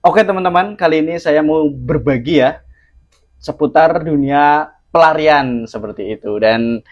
Oke teman-teman, kali ini saya mau berbagi ya seputar dunia pelarian seperti itu. Dan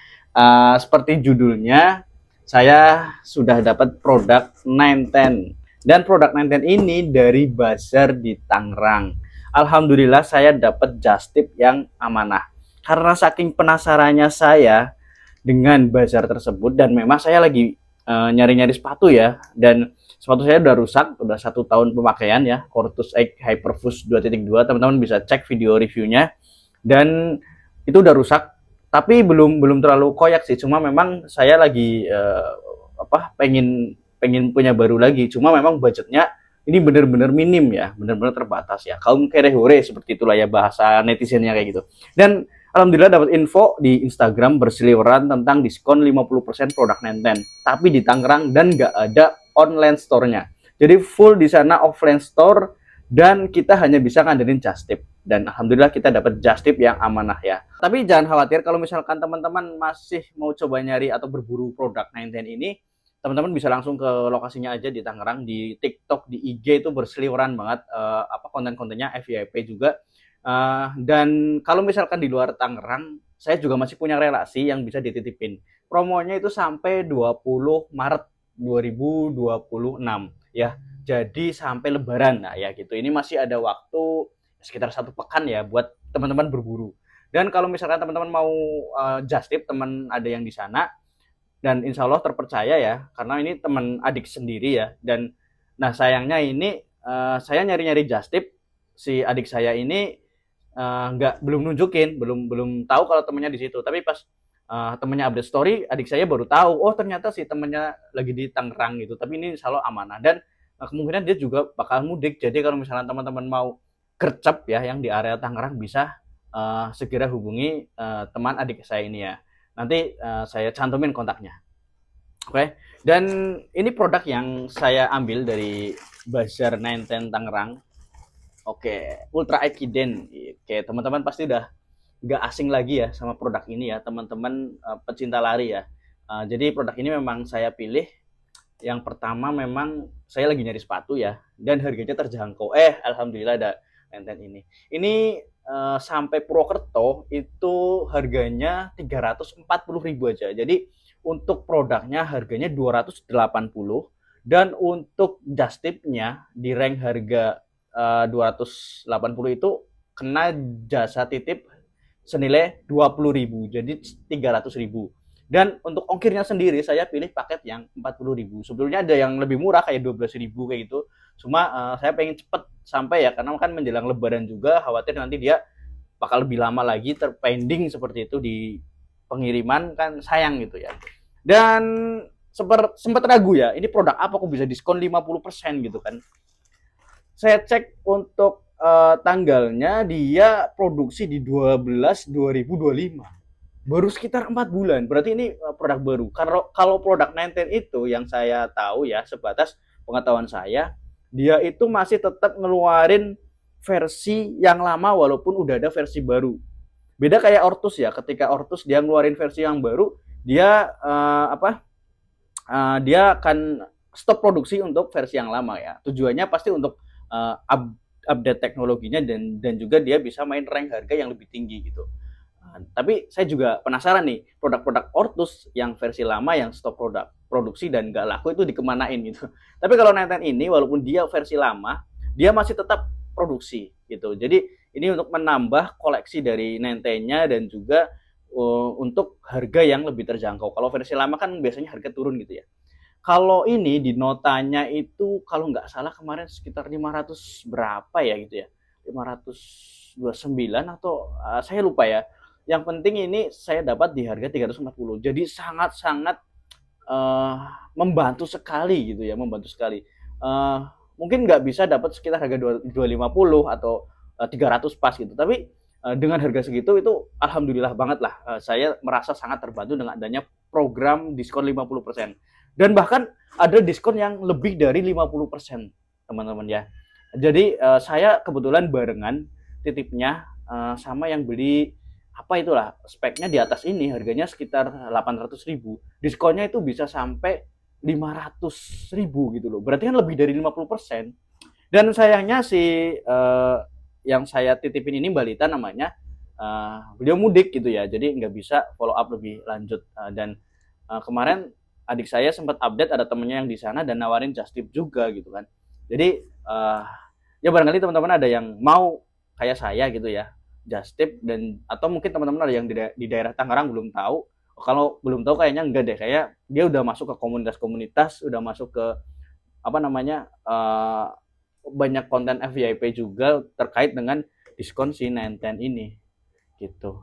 seperti judulnya, saya sudah dapat produk 910. Dan produk 910 ini dari bazar di Tangerang. Alhamdulillah saya dapat just tip yang amanah. Karena saking penasarannya saya dengan bazar tersebut, dan memang saya lagi nyari-nyari sepatu ya, dan sepatu saya udah rusak, udah 1 tahun pemakaian ya, Cortus X Hyperfuse 2.2, teman-teman bisa cek video reviewnya. Dan itu udah rusak, tapi belum belum terlalu koyak sih, cuma memang saya lagi pengen pengen punya baru lagi, cuma memang budgetnya ini benar-benar minim ya, benar-benar terbatas ya, kaum kere-hore seperti itulah ya bahasa netizennya kayak gitu. Dan alhamdulillah dapat info di Instagram berseliweran tentang diskon 50% produk Nenten, tapi di Tangerang dan nggak ada online store-nya. Jadi full di sana offline store, dan kita hanya bisa ngandelin just tip. Dan alhamdulillah kita dapat just tip yang amanah ya. Tapi jangan khawatir kalau misalkan teman-teman masih mau coba nyari atau berburu produk Nenten ini, teman-teman bisa langsung ke lokasinya aja di Tangerang, di TikTok, di IG itu berseliweran banget konten-kontennya, FYP juga. Dan kalau misalkan di luar Tangerang, saya juga masih punya relasi yang bisa dititipin. Promonya itu sampai 20 Maret 2026 ya. Jadi sampai Lebaran nah ya gitu. Ini masih ada waktu sekitar 1 pekan ya buat teman-teman berburu. Dan kalau misalkan teman-teman mau just tip, teman ada yang di sana dan insya Allah terpercaya ya, karena ini teman adik sendiri ya. Dan nah sayangnya ini saya nyari-nyari just tip, si adik saya ini nggak belum nunjukin, belum belum tahu kalau temennya di situ. Tapi pas temennya update story, adik saya baru tahu, oh ternyata si temennya lagi di Tangerang gitu. Tapi ini insya Allah amanah, dan kemungkinan dia juga bakal mudik. Jadi kalau misalnya teman-teman mau gercep ya yang di area Tangerang, bisa segera hubungi teman adik saya ini ya. Nanti saya cantumin kontaknya. Oke. Okay? Dan ini produk yang saya ambil dari Bazar 910 Tangerang. Oke, Ultra Ekiden. Oke, teman-teman pasti udah nggak asing lagi ya sama produk ini ya, teman-teman pecinta lari ya. Jadi produk ini memang saya pilih. Yang pertama memang saya lagi nyari sepatu ya, dan harganya terjangkau. Alhamdulillah ada Nenten ini. Ini sampai Purwokerto itu harganya 340.000 aja. Jadi untuk produknya harganya 280, dan untuk just tipnya di rank harga 280 itu kena jasa titip senilai 20.000, jadi 300.000. Dan untuk ongkirnya sendiri saya pilih paket yang 40.000. Sebetulnya ada yang lebih murah kayak 12.000 kayak gitu, cuma saya pengen cepet sampai ya, karena kan menjelang lebaran juga, khawatir nanti dia bakal lebih lama lagi terpending seperti itu di pengiriman, kan sayang gitu ya. Dan sempat ragu ya, ini produk apa kok bisa diskon 50% gitu kan. Saya cek untuk tanggalnya, dia produksi di 12 2025, baru sekitar 4 bulan. Berarti ini produk baru. Kalau produk 910 itu yang saya tahu ya, sebatas pengetahuan saya, dia itu masih tetap ngeluarin versi yang lama walaupun udah ada versi baru. Beda kayak Ortus ya, ketika Ortus dia ngeluarin versi yang baru, dia dia akan stop produksi untuk versi yang lama ya. Tujuannya pasti untuk update teknologinya, dan juga dia bisa main rank harga yang lebih tinggi gitu. Tapi saya juga penasaran nih, produk-produk Ortus yang versi lama yang stop produksi dan nggak laku itu dikemanain gitu. Tapi kalau Nenten ini walaupun dia versi lama, dia masih tetap produksi gitu. Jadi ini untuk menambah koleksi dari Nentennya, dan juga untuk harga yang lebih terjangkau. Kalau versi lama kan biasanya harga turun gitu ya. Kalau ini di notanya itu kalau nggak salah kemarin sekitar 500 berapa ya gitu ya. 529 atau saya lupa ya. Yang penting ini saya dapat di harga 340. Jadi sangat-sangat uh, membantu sekali gitu ya, membantu sekali. Uh, Mungkin nggak bisa dapat sekitar harga 250 atau 300 pas gitu. Tapi dengan harga segitu itu alhamdulillah banget lah. Saya merasa sangat terbantu dengan adanya program diskon 50%. Dan bahkan ada diskon yang lebih dari 50%, teman-teman ya. Jadi saya kebetulan barengan titipnya sama yang beli, apa itulah speknya di atas ini, harganya sekitar 800.000, diskonnya itu bisa sampai 500.000 gitu loh. Berarti kan lebih dari 50%. Dan sayangnya si yang saya titipin ini balita namanya, beliau mudik gitu ya, jadi nggak bisa follow up lebih lanjut. Dan kemarin adik saya sempat update ada temennya yang di sana dan nawarin just tip juga gitu kan. Jadi ya barangkali teman-teman ada yang mau kayak saya gitu ya, just tip, dan atau mungkin teman-teman ada yang di daerah Tangerang belum tahu. Kalau belum tahu kayaknya enggak deh, kayak dia udah masuk ke komunitas-komunitas, udah masuk ke apa namanya, banyak konten FYP juga terkait dengan diskon si Nenten ini gitu.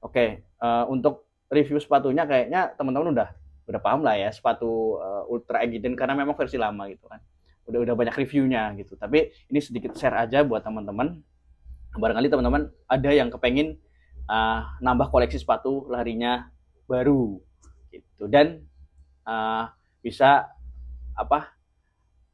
Oke, untuk review sepatunya kayaknya teman-teman udah paham lah ya, sepatu Ultra Eggiten karena memang versi lama gitu kan. Udah banyak reviewnya gitu. Tapi ini sedikit share aja buat teman-teman. Barangkali teman-teman ada yang kepengen nambah koleksi sepatu larinya baru gitu, dan bisa apa,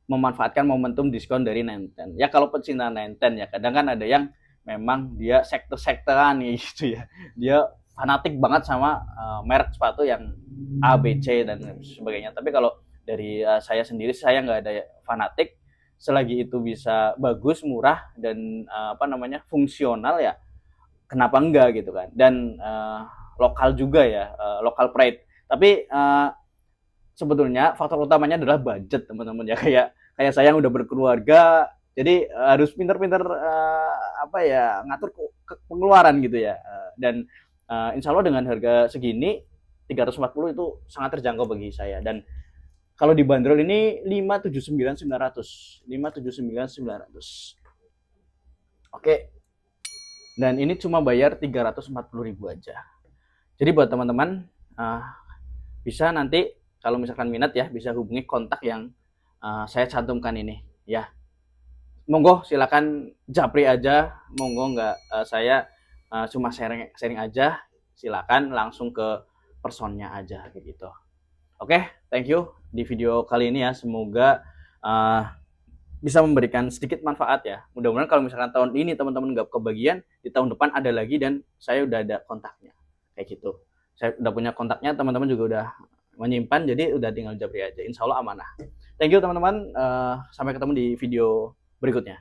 memanfaatkan momentum diskon dari Nenten. Ya kalau pecinta Nenten ya, kadang kan ada yang memang dia sekte-sektean nih gitu ya. Dia fanatik banget sama merek sepatu yang A, B, C dan sebagainya. Tapi kalau dari saya sendiri, saya nggak ada fanatik. Selagi itu bisa bagus, murah, dan apa namanya, fungsional ya, kenapa enggak gitu kan. Dan lokal juga ya, lokal pride. Tapi sebetulnya faktor utamanya adalah budget teman-teman ya, kayak kayak saya yang udah berkeluarga, jadi harus pinter-pinter apa ya, ngatur pengeluaran gitu ya. Dan insya Allah dengan harga segini 340 itu sangat terjangkau bagi saya. Dan kalau dibanderol ini 579.900, 579.900. Oke, dan ini cuma bayar 340.000 aja. Jadi buat teman-teman bisa nanti kalau misalkan minat ya, bisa hubungi kontak yang saya cantumkan ini ya. Monggo silakan japri aja, monggo nggak, saya cuma sharing sharing aja, silakan langsung ke personnya aja gitu. Oke, thank you di video kali ini ya, semoga bisa memberikan sedikit manfaat ya. Mudah-mudahan kalau misalkan tahun ini teman-teman nggak kebagian, di tahun depan ada lagi dan saya udah ada kontaknya kayak gitu. Saya udah punya kontaknya, teman-teman juga udah menyimpan, jadi udah tinggal japri aja, insya Allah amanah. Thank you teman-teman, sampai ketemu di video berikutnya.